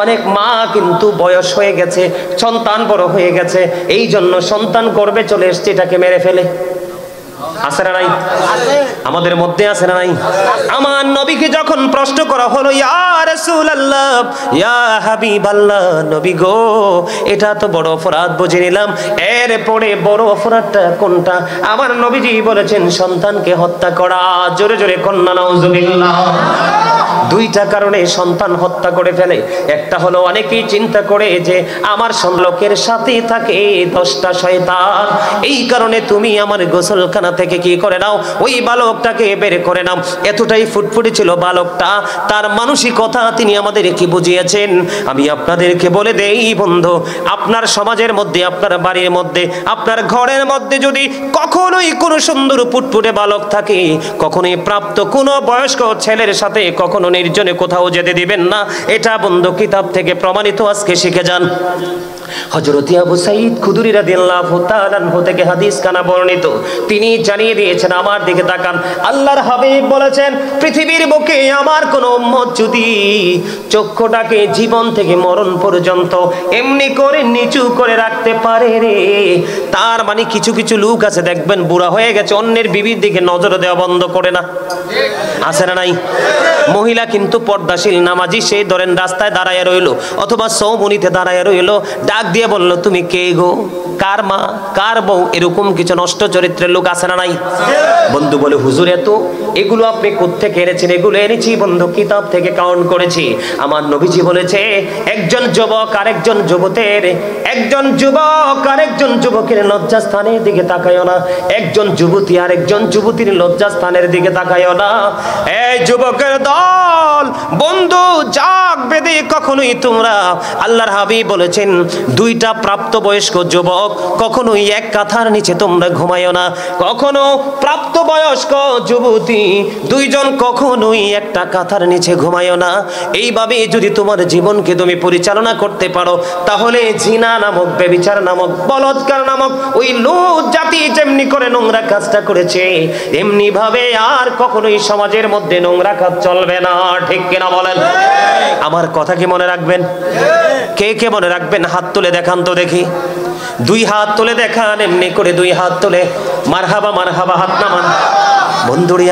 অনেক মা কিন্তু বয়স হয়ে গেছে, সন্তান বড় হয়ে গেছে, এই জন্য সন্তান গর্ভে চলে এসছে, এটাকে মেরে ফেলে। আছে না নাই? আমাদের মধ্যে আছে না নাই? আমার নবীকে যখন প্রশ্ন করা হলো, ইয়া রাসূলুল্লাহ, ইয়া হাবিবাল্লাহ, নবী গো, এটা তো বড় অপরাধ বুঝে নিলাম, এরপরে বড় অপরাধটা কোনটা? আমার নবীজি বলেছেন সন্তানকে হত্যা করা। জোরে জোরে কন্যা নাউজুবিল্লাহ। দুইটা কারণে সন্তান হত্যা করে ফেলে। একটা হলো অনেকেই চিন্তা করে যে আমার লোকের সাথে থাকে 10টা শয়তান, এই কারণে তুমি আমার গোসলখানা থেকে কি করে নাও, ওই বালকটাকে বের করে নাও। এতটাই ফুটফুটে ছিল বালকটা, তার মানসিকতা তিনি আমাদেরকে বুঝিয়েছেন। আমি আপনাদেরকে বলে দেই বন্ধু, আপনার সমাজের মধ্যে, আপনার বাড়ির মধ্যে, আপনার ঘরের মধ্যে যদি কখনোই কোনো সুন্দর ফুটফুটে বালক থাকে, কখনোই প্রাপ্ত কোনো বয়স্ক ছেলের সাথে কখনো নির্জনে কোথাও যেতে দিবেন না। এটা বন্ধু কিতাব থেকে প্রমাণিত, আজকে শিখে যান। হযরত আবু সাঈদ খুদরি রাদিয়াল্লাহু তাআলা আনহু থেকে হাদিস কানা বর্ণিত, তিনি জানিয়ে দিয়েছেন, আমার দিকে তাকান, আল্লাহর হাবিব বলেছেন, পৃথিবীর বুকে আমার কোন উম্মত যদি চক্ষুটাকে জীবন থেকে মরণ পর্যন্ত এমনি করে নিচু করে রাখতে পারে রে, তার মানে কিছু কিছু লোক আছে দেখবেন বুড়া হয়ে গেছে, অন্যের বিবির দিকে নজর দেওয়া বন্ধ করে না। আছে না নাই? মহিলা কিন্তু পর্দাশীল নামাজি, সে ধরেন রাস্তায় দাঁড়ায় রইলো অথবা সৌমনিতে দাঁড়ায় রইলো, ডাক দিয়ে বলল, তুমি কে গো, কার মা, কার বউ? এরকম কিছু নষ্ট চরিত্রের লোক আছে না নাই? বন্ধু বলে, হুজুর এগুলো আপনি কোত্থেকে এনেছেন? এগুলো এনেছি বন্ধু কিতাব থেকে কাউন্ট করেছি। আমার নবীজি বলেছে, একজন যুবক আরেকজন যুবতের, একজন যুবক আরেকজন যুবকের লজ্জাস্থানের দিকে তাকায়ও না, একজন যুবতী আরেকজন যুবতীর লজ্জাস্থানের দিকে তাকায়ও না। এই যুবকের দল বন্ধু, জাগ বেদে কখনোই তোমরা, আল্লাহর হাবিব বলেছেন, দুইটা প্রাপ্তবয়স্ক যুবক কখনোই এক কাঁথার নিচে তোমরা ঘুমায়ও না। কখনো প্রাপ্তবয়স্ক যুবতী দুইজন কখনোই একটা কাঁথার নিচে ঘুমায়ও না। এইভাবে যদি তোমার জীবনকে তুমি পরিচালনা করতে পারো, তাহলে জিনা নামক, ব্যভিচার নামক, বলৎকার নামক ওই লুত জাতি যেমনি করে নোংরা কাজটা করেছে, এমনি ভাবে আর কখনোই সমাজের মধ্যে নোংরা কাজ চলবে না। ঠিক কিনা বলেন? আমার কথা কি মনে রাখবেন? কে কে মনে রাখবেন? হাত তুলে দেখান তো দেখি, 2 হাত তুলে দেখান, এমনি করে 2 হাত তুলে মারহাবা মারহাবা, হাত নামান। বন্ধুরি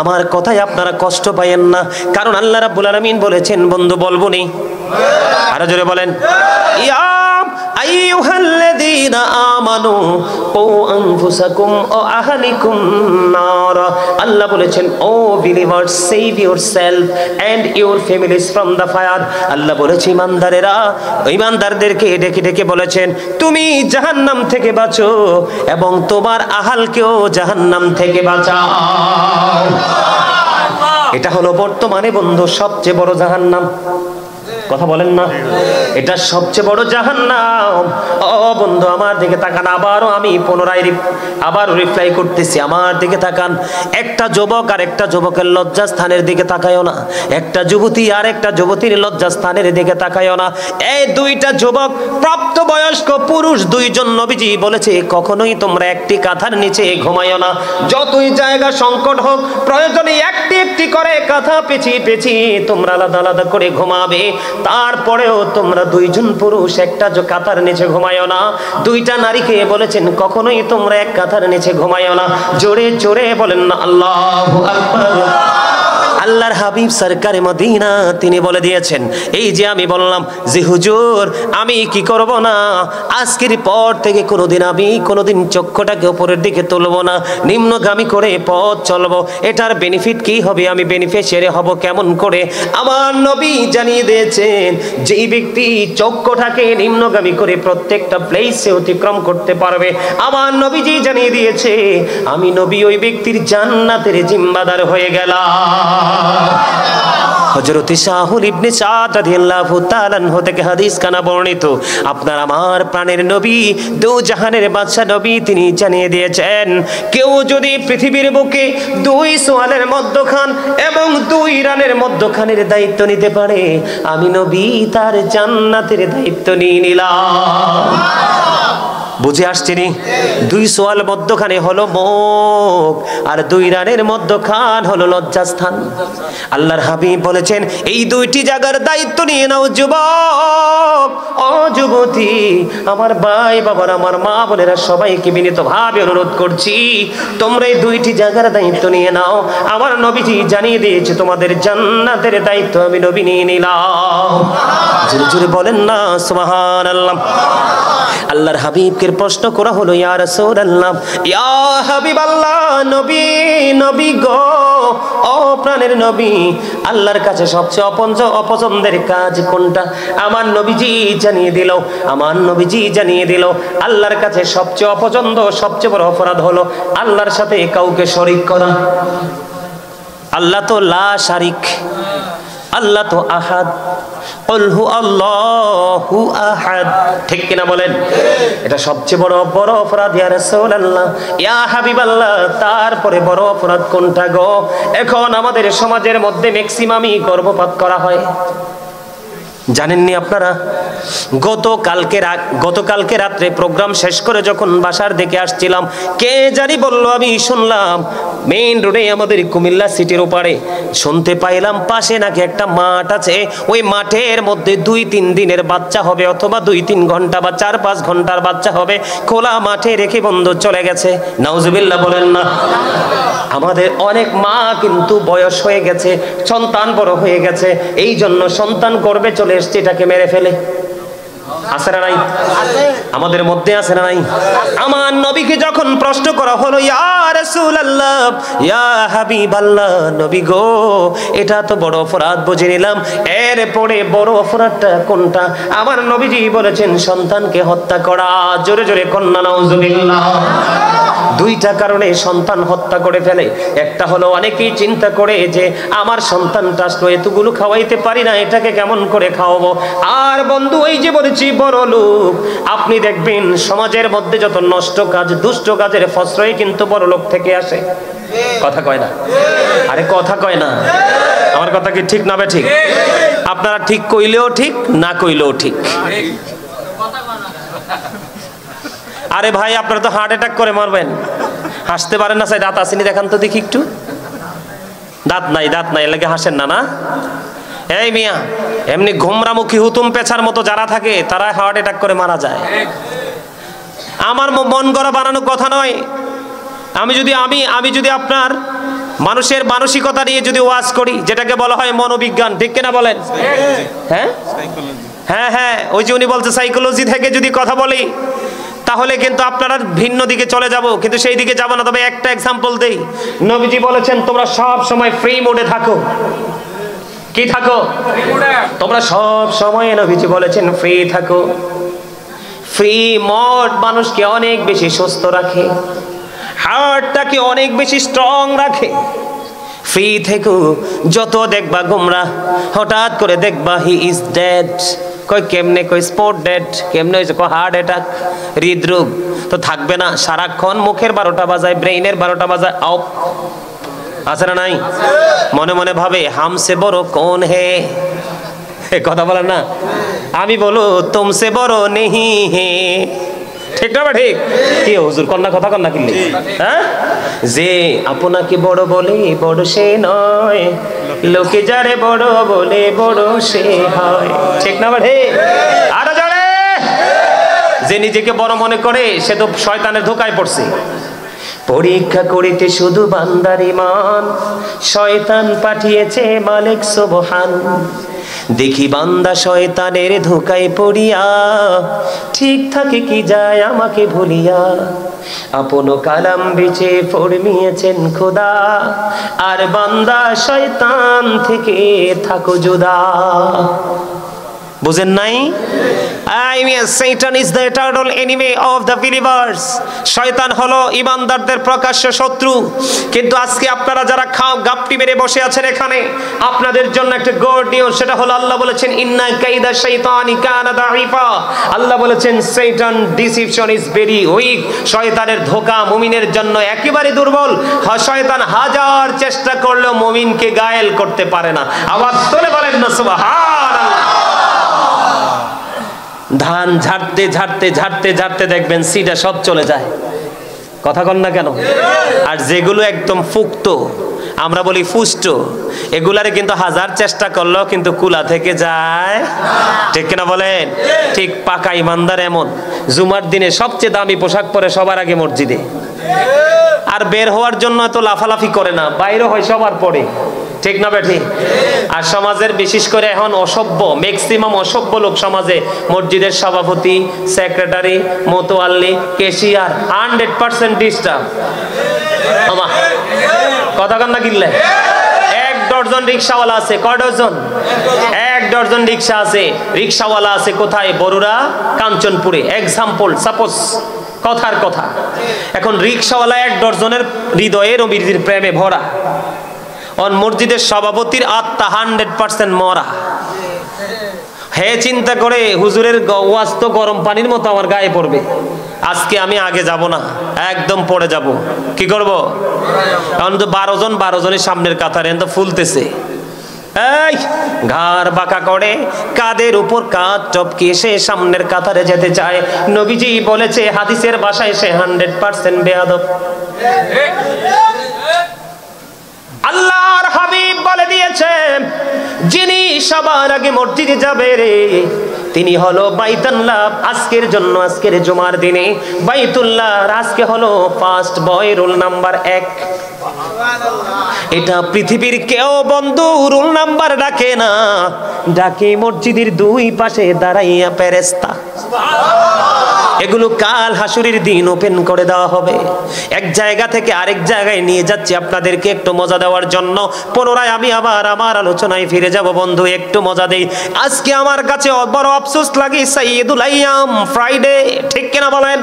আমার কথায় আপনারা কষ্ট পাইয়েন না, কারণ আল্লাহ রাব্বুল আলামিন বলেছেন, বন্ধু বলবো নি, আরো জোরে বলেন, ইয়া আইয়ুহাল্লাযীনা আমানু কু আনফুসাকুম ওয়া আহলিকুম নার। আল্লাহ বলেছেন, O believers, save yourselves and your families from the fire. আল্লাহ বলেছে, ইমানদারেরা, ইমানদারদেরকে ডেকে ডেকে বলেছেন, তুমি জাহান্নাম থেকে বাঁচো এবং তোমার আহালকেও জাহান্নাম থেকে বাঁচাও। এটা হলো বর্তমানে বন্ধু সবচেয়ে বড় জাহান্নাম। কথা বলেন না, এটা সবচেয়ে বড় জাহান্নাম। ও বন্ধু আমার দিকে তাকান, আবারও আমি পুনরায় আবার রিপ্লাই করতেছি, আমার দিকে তাকান। একটা যুবক আর একটা যুবকের লজ্জাস্থানের দিকে তাকায়ও না, একটা যুবতী আর একটা যুবতীর লজ্জাস্থানের দিকে তাকায়ও না। এই দুইটা যুবক প্রাপ্তবয়স্ক পুরুষ দুইজন, নবীজি বলেছে, কখনোই তোমরা একটি কাঁথার নিচে ঘুমায়ও না। যতই জায়গা সংকট হোক, প্রয়োজনে একটি একটি করে কাঁথা পেঁচিয়ে পেঁচিয়ে তোমরা আলাদা আলাদা করে ঘুমাবে, তারপরেও তোমরা দুইজন পুরুষ একটা কাঁথার নিচে ঘুমায়ও না। দুইটা নারীকে বলেছেন, কখনোই তোমরা এক কাঁথার নিচে ঘুমায়ও না। জোরে জোরে বলেন না আল্লাহু আকবার। আল্লাহর হাবিব সরকারে মদিনা তিনি বলে দিয়েছেন, এই যে আমি বললাম যে হুজুর আমি কি করব না, আজকের পর থেকে কোনোদিন চক্ষুটাকে উপরের দিকে তুলবো না, নিম্নগামী করে পথ চলবো। এটার বেনিফিট কি হবে? আমি বেনিফিশিয়ারি হব কেমন করে? আমার নবী জানিয়ে দিয়েছেন, যেই ব্যক্তি চক্ষুটাকে নিম্নগামী করে প্রত্যেকটা প্লেসে অতিক্রম করতে পারবে, আমার নবীজি জানিয়ে দিয়েছে, আমি নবী ওই ব্যক্তির জান্নাতের জিম্মাদার হয়ে গেলাম। হযরত শাহুল ইবনে সাদ রাদিয়াল্লাহু তাআলা আনহু থেকে হাদিস কানা বর্ণিত, আপনার আমার প্রাণের নবী, দু জাহানের বাদশা নবী, তিনি জানিয়ে দিয়েছেন, কেউ যদি পৃথিবীর বুকে 2 সোয়ালের মধ্যখান এবং 2 রানের মধ্যখানের দায়িত্ব নিতে পারে, আমি নবী তার জান্নাতের দায়িত্ব নিয়ে নিলাম। বুঝে আসছেনি? দুই সোয়াল মধ্যখানে হলো মুখ, আর দুই রানের মধ্যখান হলো লজ্জাস্থান। আল্লাহর হাবিব বলেছেন এই দুইটি জায়গার দায়িত্ব নিয়ে নাও যুবক, ও যুবতী, আমার ভাই বাবার, আমার মা বোনেরা, সবাইকে বিনীতভাবে অনুরোধ করছি, তোমরা এই দুইটি জায়গার দায়িত্ব নিয়ে নাও। আমার নবীজি জানিয়ে দিয়েছে তোমাদের জান্নাতের দায়িত্ব আমি নবী নিয়ে নিলাম। জোরে জোরে বলেন না সুবহানাল্লাহ। আল্লাহর হাবিবকে প্রশ্ন করা হলো, ইয়া রাসূলুল্লাহ, ইয়া হাবিবাল্লাহ, নবী, নবী গো, ও প্রাণের নবী, আল্লাহর কাছে সবচেয়ে অপছন্দের কাজ কোনটা? আমার নবীজি জানিয়ে দিল, আমার নবীজি জানিয়ে দিল, আল্লাহর কাছে সবচেয়ে অপছন্দ, সবচেয়ে বড় অপরাধ হলো আল্লাহর সাথে কাউকে শরীক করা। আল্লাহ তো লা শারিক, আল্লাহ তো আহাদ, আল্হু আল্লাহু আহাদ, ঠিক কিনা বলেন? এটা সবচেয়ে বড় অপরাধ ইয়া রাসূলুল্লাহ, ইয়া হাবিবাল্লাহ। তারপরে বড় অপরাধ কোনটা গো? এখন আমাদের সমাজের মধ্যে ম্যাক্সিমামই গর্ভপাত করা হয়। জানেননি আপনারা? গতকালকে রাত্রে প্রোগ্রাম শেষ করে যখন বাসার দিকে আসছিলাম, কে জানি বললো, আমি শুনলাম মেইন রোডে আমাদের কুমিল্লা সিটির ওপারে শুনতে পাইলাম পাশে নাকি একটা মাঠ আছে, ওই মাঠের মধ্যে 2-3 দিনের বাচ্চা হবে, অথবা 2-3 ঘন্টা বা 4-5 ঘন্টার বাচ্চা হবে, খোলা মাঠে রেখে বন্ধু চলে গেছে। নাউজুবিল্লাহ বলেন না। আমাদের অনেক মা কিন্তু বয়স হয়ে গেছে, সন্তান বড় হয়ে গেছে, এই জন্য সন্তান গর্ভে চলে এসছে, এটাকে মেরে ফেলে। আছে না নাই? আমাদের মধ্যে আছে না নাই? আমার নবীকে যখন প্রশ্ন করা হলো, ইয়া রাসূলুল্লাহ, ইয়া হাবিবাল্লাহ, নবী গো, এটা তো বড় অপরাধ বুঝে নিলাম, এরপরে বড় অপরাধটা কোনটা? আমার নবীজি বলেছেন সন্তানকে হত্যা করা। জোরে জোরে কন্যা নাউজুবিল্লাহ। দুইটা কারণে সন্তান হত্যা করে ফেলে। একটা হলো অনেকেই চিন্তা করে যে আমার সন্তানটা আসলো, এতগুলো খাওয়াইতে পারি না, এটাকে কেমন করে খাওয়াবো। আর বন্ধু, এই যে বলেছি বড় লোক, আপনি দেখবেন সমাজের মধ্যে যত নষ্ট কাজ, দুষ্ট কাজের ফসরই কিন্তু বড় লোক থেকে আসে। কথা কয় না? আরে কথা কয় না? আমার কথা কি ঠিক না বে ঠিক? আপনারা ঠিক কইলেও ঠিক, না কইলেও ঠিক। আরে ভাই, আপনারা তো হার্ট অ্যাটাক করে মারবেন। হাসতে পারেন না? চাই দাঁত আসেনি, দেখান তো দেখি একটু। দাঁত নাই, দাঁত নাই, লাগে হাসেন না? না, এই মিয়া, এমনি ঘুমরামুখী হুতুম পেছার মতো যারা থাকে তারা হার্ট অ্যাটাক করে মারা যায়। আমার মন গড়া বানানো কথা নয়। আমি যদি আপনার মানুষের মানসিকতা নিয়ে যদি ওয়াজ করি, যেটাকে বলা হয় মনোবিজ্ঞান, ঠিক কিনা বলেন? হ্যাঁ হ্যাঁ হ্যাঁ, ওই যে উনি বলছে সাইকোলজি থেকে যদি কথা বলি, তাহলে কিন্তু আপনারা ভিন্ন দিকে চলে যাব, কিন্তু সেই দিকে যাব না। তবে একটা এক্সাম্পল দেই। নবীজি বলেছেন তোমরা সব সময় ফ্রি মোডে থাকো। কি থাকো? তোমরা সব সময়, নবীজি বলেছেন ফ্রি থাকো। ফ্রি মোড মানুষকে অনেক বেশি সুস্থ রাখে, হার্টটাকে অনেক বেশি স্ট্রং রাখে। ফ্রি থেকো, যত দেখবা গোমরাহ, হঠাৎ করে দেখবা হি ইজ ডেড। কই কেমনে? কই স্পট ডেড। কেমনে হয়েছে? কই হার্ট অ্যাটাক, হৃদরোগ। তো থাকবে না, সারাক্ষণ মুখের 12টা বাজায়, ব্রেইনের 12টা বাজায়। আও আছে না নাই? মনে মনে ভাবে হামসে বড় কোন হে, কথা বলেন না? আমি বলো তুমসে বড় নেহি হে, ঠিক না? ঠিক কি হুজুর, কন্যা কথা কন্যা কিনলে? হ্যাঁ, যে আপনাকে বড় বলে বড় সে নয়, লোকে যারে বড় বলে বড় সে হয়, ঠিক না? ঠিক। আরো জানে, যে নিজেকে বড় মনে করে সে তো শয়তানের ধোকায় পড়ছে। পরীক্ষা করিতে শুধু বান্দার ঈমান, শয়তান পাঠিয়েছে মালিক সুবহান। দেখি বান্দা শয়তানের ধোকায় পড়িয়া, ঠিক থাকে কি যায় আমাকে ভুলিয়া। আপন কালাম বেচে ফরমিয়েছেন খোদা, আর বান্দা শয়তান থেকে থাকো জুদা। বুঝেন নাই? Satan is the eternal enemy of the believers. শয়তান হলো ঈমানদারদের প্রকাশ্য শত্রু। কিন্তু আজকে আপনারা যারা গাপটি মেরে বসে আছেন এখানে, আপনাদের জন্য একটা গুড নিউজ। সেটা হলো আল্লাহ বলেছেন ইন্না কাইদা শাইতানি কানা দাঈফা। আল্লাহ বলেছেন Satan deception is very weak. শয়তানের ধোঁকা মুমিনের জন্য একেবারে দুর্বল। শয়তান হাজার চেষ্টা করলেও মুমিনকে গায়েল করতে পারে না। আওয়াজ তুলে বলেন না সুবহানাল্লাহ। ধান ঝাড়তে ঝাড়তে ঝাড়তে ঝাড়তে দেখবেন সিটা সব চলে যায়। কথা কন না কেন? আর যেগুলো একদম ফুক্ত, আমরা বলি ফুষ্ট, এগুলারে কিন্তু হাজার চেষ্টা করলেও কিন্তু কুলা থেকে যায়, ঠিক কিনা বলেন? ঠিক পাকা ইমানদার এমন জুমার দিনে সবচেয়ে দামি পোশাক পরে সবার আগে মসজিদে, আর বের হওয়ার জন্য এত লাফালাফি করে না, বাইরে হয় সবার পরে, ঠিক না বেঠি? আর সমাজের বিশেষ করে এখন অসভ্য, ম্যাক্সিমাম অসভ্য লোক সমাজে মসজিদের সভাপতি, সেক্রেটারি, মোতোয়াল্লি, ক্যাশিয়ার 100% ডিস্টার্ব। কথা কান না কিনলে 1 ডজন রিক্সাওয়ালা আছে, কয় ডজন? 1 ডজন রিক্সা আছে, রিক্সাওয়ালা আছে কোথায়? বরুড়া, কাঞ্চনপুরে। এক্সাম্পল, সাপোজ, কথার কথা। এখন রিক্সাওয়ালা 1 ডজনের হৃদয়ে নবীর প্রেমে ভরা, অন মসজিদের সভাপতির আত্মা 100% মরা। হে চিন্তা করে হুজুরের ওয়াজ তো গরম পানির মতো আমার গায়ে পড়বে, আজকে আমি আগে যাব না, একদম পড়ে যাব। কি করব? কারণ তো 12 জনের সামনের কাতারে তো ফুলতেছে, এই ঘাড় বাঁকা করে কাদের উপর কাঁধ টপকে সে সামনের কাতারে যেতে চায়। নবীজি বলেছে হাদিসের ভাষায় সে 100% বেয়াদব। আল্লাহর হাবিব বলে দিয়েছেন যিনি সবার আগে মসজিদে যাবে রে তিনি হলো বাইতুল্লাহ। আজকের জন্য, আজকের জুমার দিনে বাইতুল্লাহ আজকে হলো ফার্স্ট বয়, রোল নাম্বার 1। এটা পৃথিবীর কেউ বন্ধু রোল নাম্বার ডাকে না, ডাকে মসজিদের 2 পাশে দাঁড়াইয়া ফেরেশতা। এগুলো কাল হাসুরের দিন ওপেন করে দেওয়া হবে। এক জায়গা থেকে আরেক জায়গায় নিয়ে যাচ্ছি আপনাদেরকে একটু মজা দেওয়ার জন্য। পুনরায় আমি আবার আমার আলোচনায় ফিরে যাব বন্ধু, একটু মজা দেই। আজকে আমার কাছে বড় আফসোস লাগে, সাইয়্যিদুল আইয়াম ফ্রাইডে, ঠিক কিনা বলেন?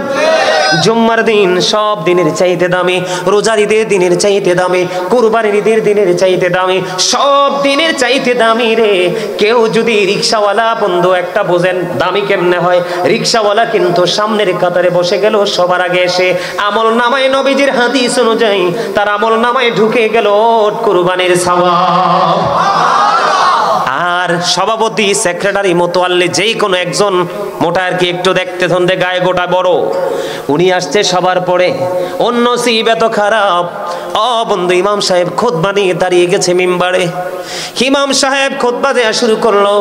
জুম্মার দিন সব দিনের চাইতে দামি, রোজার ঈদের দিনের চাইতে দামি, কুরবানির ঈদের দিনের চাইতে দামি, সব দিনের চাইতে দামি রে। কেউ যদি রিক্সাওয়ালা বন্ধু একটা বোঝেন দামি কেমনে হয়, রিক্সাওয়ালা কিন্তু সামনের কাতারে বসে গেল সবার আগে এসে, আমল নামায় নবীজির হাদিস অনুযায়ী তার আমল নামায় ঢুকে গেল কুরবানির সওয়াব। আর সভাপতি, সেক্রেটারি, মোতোয়াল্লি যেই কোনো একজন মোটা আর কি একটু দেখতে ধন্দে গায়ে গোটা বড়, উনি আসছে সবার পরে। অন্য নসিব এত খারাপ, ও বন্ধু ইমাম সাহেব খুতবা নিয়ে দাঁড়িয়ে গেছে মিম্বারে। ইমাম সাহেব খুতবা দেয়া শুরু করলো,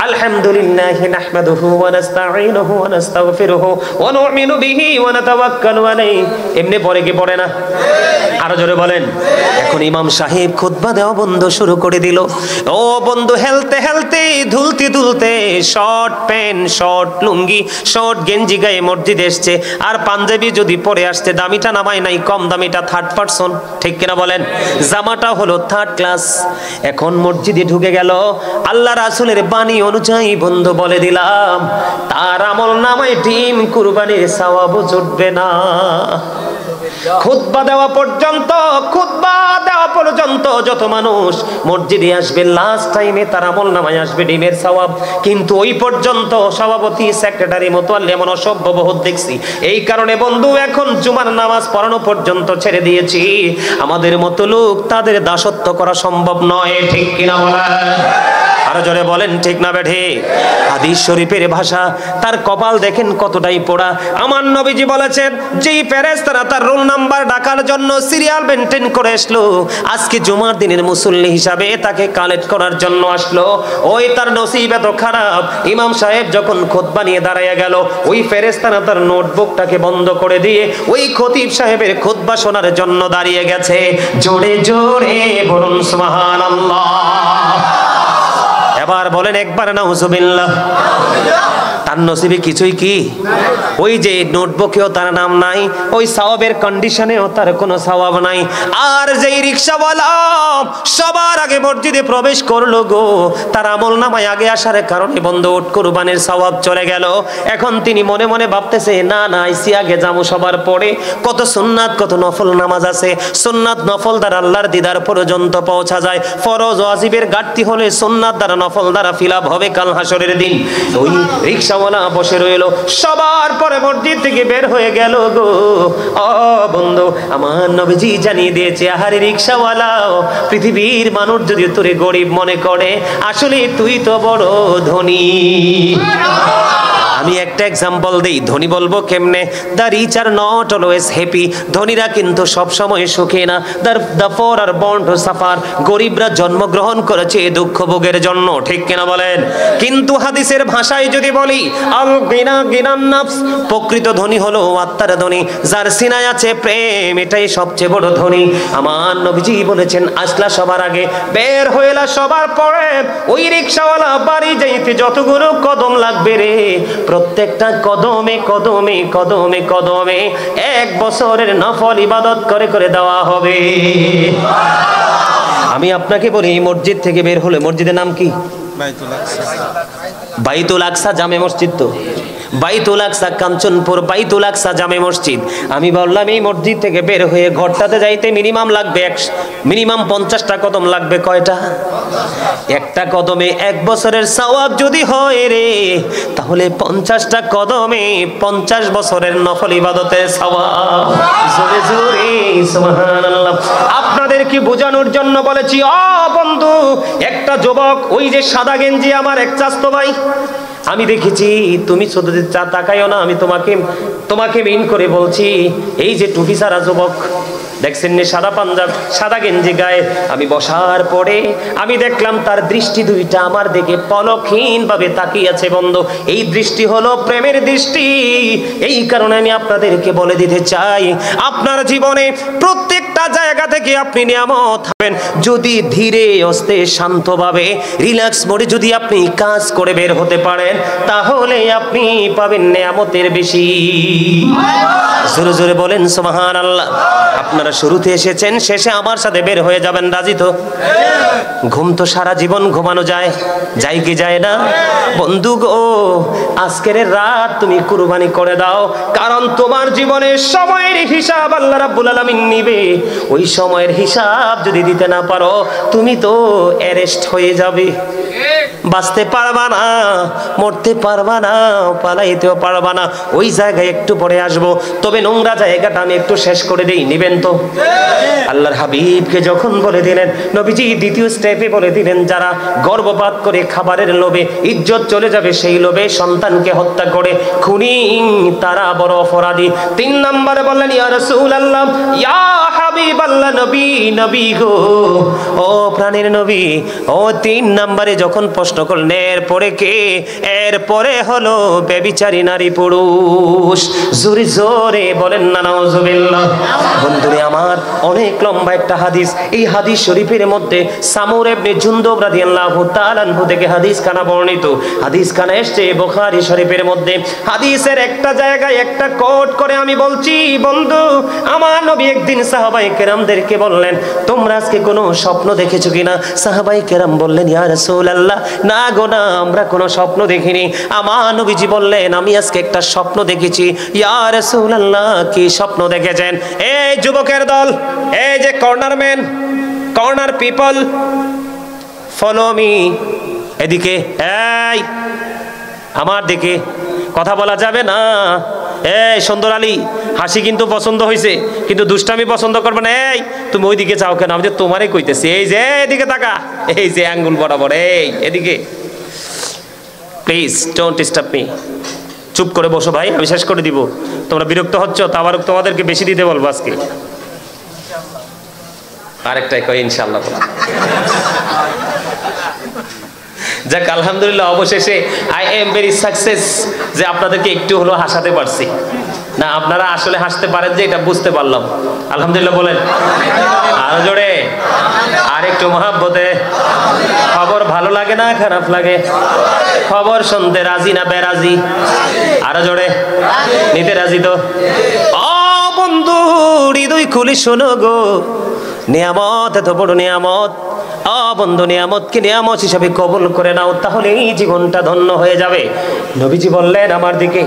আলহামদুলিল্লাহি নাহমাদুহু ওয়া নাস্তাঈনুহু ওয়া নাস্তাগফিরুহু ওয়া নু'মিনু বিহি ওয়া নাতাওয়াক্কালু আলাইহি। এমনি পড়ে কি পড়ে না? আরো জোরে বলেন। এখন ইমাম সাহেব খুতবা দেওয়া বন্ধ শুরু করে দিল। ও বন্ধু হেলতে হেলতে ধুলতে ধুলতে শর্ট প্যান্ট, শর্ট লুঙ্গি, শর্ট গেঞ্জি গায়ে মসজিদে এসছে, আর পাঞ্জাবি যদি পরে আসছে দামিটা নামায় নাই, কম দামিটা 3rd পারসন, ঠিক কিনা বলেন? জামাটা হলো 3rd ক্লাস। এখন মসজিদে ঢুকে গেল, আল্লাহ রাসূলের বাণী অনুযায়ী বন্ধু বলে দিলাম তার আমল নামায় ডিম কুরবানির সওয়াব জুটবে না। খুতবা দেওয়া পর্যন্ত যত মানুষ মসজিদে আসবে লাস্ট টাইমে তার আমল নামায় আসবে ডিমের সওয়াব, কিন্তু ওই পর্যন্ত সভাপতি, সেক্রেটারি, মোতোয়াল্লি এমন অসভ্য বহুত দেখছি। এই কারণে বন্ধু এখন জুমার নামাজ পড়ানো পর্যন্ত ছেড়ে দিয়েছি। আমাদের মতো লোক তাদের দাসত্ব করা সম্ভব নয়, ঠিক কিনা বলেন? আরো জোরে বলেন, ঠিক না বেঠে? হাদিস শরীফের ভাষা, তার কপাল দেখেন কতটাই পোড়া। আমার নবীজি বলেছেন যেই ফেরেশতারা তার রোল নাম্বার ডাকার জন্য সিরিয়াল মেইনটেইন করে আসলো, আজকে জুমার দিনের মুসল্লি হিসাবে তাকে কালেক্ট করার জন্য আসলো, ওই তার নসিব এত খারাপ। ইমাম সাহেব যখন খুতবা নিয়ে দাঁড়ায় গেল, ওই ফেরেশতারা তার নোটবুকটাকে বন্ধ করে দিয়ে ওই খতিব সাহেবের খুতবা শোনার জন্য দাঁড়িয়ে গেছে। জোরে জোরে বলুন সুবহানাল্লাহ। এবার বলেন একবার নাউজুবিল্লাহ। তার নসিবে কিছুই কি, ওই যে নোটবুকেও তার নাম নাই, ওই সওয়াবের কন্ডিশনেও তার কোনো সওয়াব নাই। আর যেই রিকশাওয়ালা সবার আগে মসজিদে প্রবেশ করলো গো, তার আমল নামায় আগে আসার কারণে বন্ধ উট কুরবানির সওয়াব চলে গেল। এখন তিনি মনে মনে ভাবতেছে না না আইসি আগে যাবো সবার পরে, কত সুন্নাত কত নফল নামাজ আছে, সুন্নাত নফল দ্বারা আল্লাহর দিদার পর্যন্ত পৌঁছা যায়। ফরজ ওয়াজিবের ঘাটতি হলে সুন্নাত দ্বারা নফল দ্বারা ফিলাপ হবে কাল হাসরের দিন। ওই রিকশাওয়ালা বসে রইল, সবার পরে মসজিদ থেকে বের হয়ে গেল গো। ও বন্ধু আমার নবীজি জানিয়ে দিয়েছে, আহারে রিকশাওয়ালা, পৃথিবীর মানুষ যদি তোরে গরিব মনে করে, আসলে তুই তো বড় ধনী। আমি একটা एग्जांपल দেই, ধনী বলবো কেমনে? The rich are not always happy, ধনীরা কিন্তু সব সময় সুখী না। The poor are born to suffer, গরিবরা জন্মগ্রহণ করেছে দুঃখ ভোগের জন্য, ঠিক কিনা বলেন? কিন্তু হাদিসের ভাষায় যদি বলি, আল গিনা গিনান নাফস, প্রকৃত ধনী হলো আত্মার ধনী, যার সিনায় আছে প্রেম, এটাই সবচেয়ে বড় ধনী। আমার নবীজি বলেছেন, আসলা সবার আগে, বের হইলা সবার পরে, ওই রিকশাওয়ালা বাড়ি যাইতে যতগুলো কদম লাগবে রে, প্রত্যেকটা কদমে কদমে কদমে কদমে 1 বছরের নফল ইবাদত করে করে দেওয়া হবে। আমি আপনাকে বলি, মসজিদ থেকে বের হলে, মসজিদের নাম কি? বাইতুল আকসা জামে মসজিদ। তো বাইতুল আকসা কাঞ্চনপুর বাইতুল আকসা জামে মসজিদ। আমি বললাম এই মসজিদ থেকে বের হয়ে ঘরটাতে যাইতে মিনিমাম লাগবে মিনিমাম 50টা কদম লাগবে। কয়টা? একটা কদমে 1 বছরের সওয়াব যদি হয় রে, তাহলে 50টা কদমে 50 বছরের নফল ইবাদতের সওয়াব। জোরে জোরে সুবহানাল্লাহ। আপনাদের কি বোঝানোর জন্য বলেছি, ও বন্ধু, একটা যুবক, ওই যে সাদা গেঞ্জি আমার এক চাচতো ভাই, আমি দেখেছি, তুমি শুধু তাকাইও না, আমি তোমাকে মিন করে বলছি, এই যে টুপি ছাড়া যুবক দেখছেন নি, সাদা পাঞ্জাব সাদা গেঞ্জি গায়ে, আমি বসার পরে আমি দেখলাম তার দৃষ্টি দুইটা আমার দিকে পলকহীন ভাবে তাকিয়ে আছে। বন্ধু, এই দৃষ্টি হলো প্রেমের দৃষ্টি। এই কারণে আমি আপনাদেরকে বলে দিতে চাই, আপনার জীবনে প্রত্যেকটা জায়গা থেকে আপনি নিয়ামত হবেন যদি ধীরে আস্তে শান্তভাবে রিল্যাক্স মোডে যদি আপনি কাজ করে বের হতে পারেন, তাহলে আপনি পাবেন নিয়ামতের বেশি। জোরে জোরে বলেন সুবহানাল্লাহ। আপনারা শুরুতে এসেছেন, শেষে আমার সাথে বের হয়ে যাবেন, রাজি তো? ঘুম তো সারা জীবন ঘুমানো যায়, যায় কি যায় না? বন্ধু গো, আজকের রাত তুমি কুরবানি করে দাও, কারণ তোমার জীবনের সময়ের হিসাব আল্লাহ রাব্বুল আলামিন নিবে। ওই সময়ের হিসাব যদি দিতে না পারো, তুমি তো অ্যারেস্ট হয়ে যাবে, বাঁচতে পারবা না, মরতে পারবা না, পালাইতেও পারবা না। ওই জায়গায় একটু পরে আসবো, তবে নোংরা জায়গাটা আমি একটু শেষ করে দিই, নিবেন তো? আল্লাহর হাবিবকে যখন বলে দিলেন, নবীজি দ্বিতীয় স্টেপে বলে দিলেন, যারা গর্ভপাত করে খাবারের লোভে, ইজ্জত চলে যাবে সেই লোভে সন্তানকে হত্যা করে খুনি, তারা বড় অপরাধী। 3 নম্বরে বললেন, ইয়া রাসূলুল্লাহ, ইয়া হাবিবাল্লাহ, নবী, নবী গো, ও প্রাণের নবী, ও 3 নম্বরে যখন প্রশ্ন করলেন, এরপরে কে? এরপরে হলো ব্যভিচারী নারী পুরুষ। জোরে জোরে বলেন না নাউজুবিল্লাহ। বন্ধুরে আমার, অনেক লম্বা একটা হাদিস, এই হাদিস শরীফের মধ্যে সামুর ইবনে জুনদুব রাদিয়াল্লাহু তাআলা আনহু থেকে হাদিস খানা বর্ণিত। হাদিস খানা এসেছে বুখারী শরীফের মধ্যে। হাদিসের একটা জায়গায় একটা কোট করে আমি বলছি, বন্ধু আমার নবী একদিন সাহাবায়ে কেরামদেরকে বললেন, তোমরা আজকে কোনো স্বপ্ন দেখেছো কিনা? সাহাবায়ে কেরাম বললেন, ইয়া রাসূলুল্লাহ, না গো না, আমরা কোনো স্বপ্ন দেখিনি। আমার নবীজি বললেন, আমি আজকে একটা স্বপ্ন দেখেছি। ইয়া রাসূলুল্লাহ, কি স্বপ্ন দেখেছেন? এই যুবকের দল, এই যে corner man, corner people, follow me, এদিকে, এই আমার দিকে, কথা বলা যাবে না। এই সুন্দর আলী, হাসি কিন্তু পছন্দ হয়েছে, কিন্তু দুষ্টামি পছন্দ করবে না। এই তুমি ওইদিকে যাও কেন? আমি যে তোমারই কইতেছি, এই যে এদিকে তাকা, এই যে আঙ্গুল বরাবর, এই এদিকে, প্লিজ ডোন্ট ডিস্টার্ব মি। চুপ করে বসো ভাই, আমি শেষ করে দিব। তোমরা বিরক্ত হচ্ছ, তাবারক তোমাদেরকে বেশি দিতে বলবো আজকে। আরেকটাই কই ইনশাআল্লাহ। যাক, আলহামদুলিল্লাহ, অবশেষে আই এম ভেরি সাকসেস যে আপনাদেরকে একটু হলো হাসাতে পারছি। না, আপনারা আসলে হাসতে পারেন যে এটা বুঝতে পারলাম। আলহামদুলিল্লাহ বলেন, আরো জোরে, আর একটু মহাব্বতে। খবর ভালো লাগে না খারাপ লাগে? খবর শুনতে রাজি না বেরাজি? আরো জোরে, নিতে রাজি তো? ও বন্ধু, হৃদয় খুলে শোনো গো, নিয়ামত এত বড় নিয়ামত। বন্ধু, নিয়ামতকে নিয়ামত হিসাবে কবুল করে নাও, তাহলে এই জীবনটা ধন্য হয়ে যাবে। নবীজি বললেন আমার দিকে,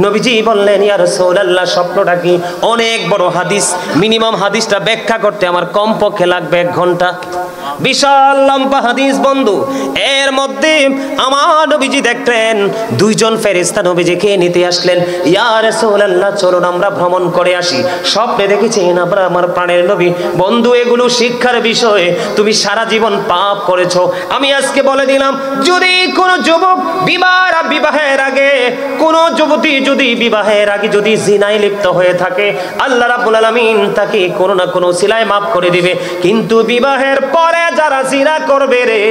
নবীজি বললেন, ইয়া রাসূলুল্লাহ, স্বপ্নটা কি? অনেক বড় হাদিস, মিনিমাম হাদিসটা ব্যাখ্যা করতে আমার কমপক্ষে লাগবে 1 ঘন্টা। বিশাল লম্বা হাদিস বন্ধু। এর মধ্যে আমার নবীজি দেখলেন 2 জন ফেরেশতা নবীজিকে নিতে আসলেন। ইয়া রাসূলুল্লাহ, চলুন আমরা ভ্রমণ করে আসি। স্বপ্নে দেখেছেন আমরা আমার প্রাণের নবী। বন্ধু, এগুলো শিক্ষার বিষয়, তুমি সারা জীবন পাপ করেছো। আমি আজকে বলে দিলাম, যদি কোনো যুবক বিবাহের আগে কোন যুবতী যদি বিবাহের আগে যদি জিনায় লিপ্ত হয়ে থাকে, আল্লাহ রাব্বুল আলামিন তাকে কোনো না কোনো সিলায় মাফ করে দিবে। কিন্তু বিবাহের পরে যারা জিনা করবে রে,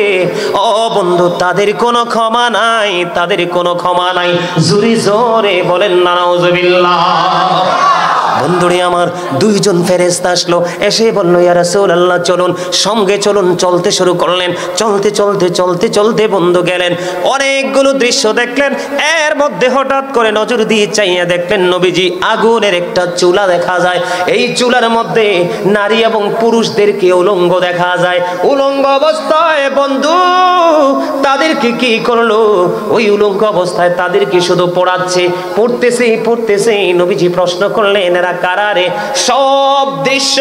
ও বন্ধু, তাদের কোনো ক্ষমা নাই, তাদের কোনো ক্ষমা নাই। জোরে জোরে বলেন না নাউজুবিল্লাহ। বন্ধুরে আমার, দুইজন ফেরেশতা আসলো, এসে বলল, ইয়া রাসূলুল্লাহ চলুন, সঙ্গে চলুন। চলতে শুরু করলেন। চলতে চলতে চলতে চলতে বন্ধু গেলেন, অনেকগুলো দৃশ্য দেখলেন। এর মধ্যে হঠাৎ করে নজর দিয়ে চাইয়া দেখলেন নবীজি আগুনের একটা চুলা দেখা যায়। এই চুলার মধ্যে নারী এবং পুরুষদেরকে উলঙ্গ দেখা যায়। উলঙ্গ অবস্থায় বন্ধু তাদেরকে কি করলো, ওই উলঙ্গ অবস্থায় তাদেরকে শুধু পড়াচ্ছে, পড়তেছে। নবীজি প্রশ্ন করলেন, এরা কারারে? সব দৃশ্য,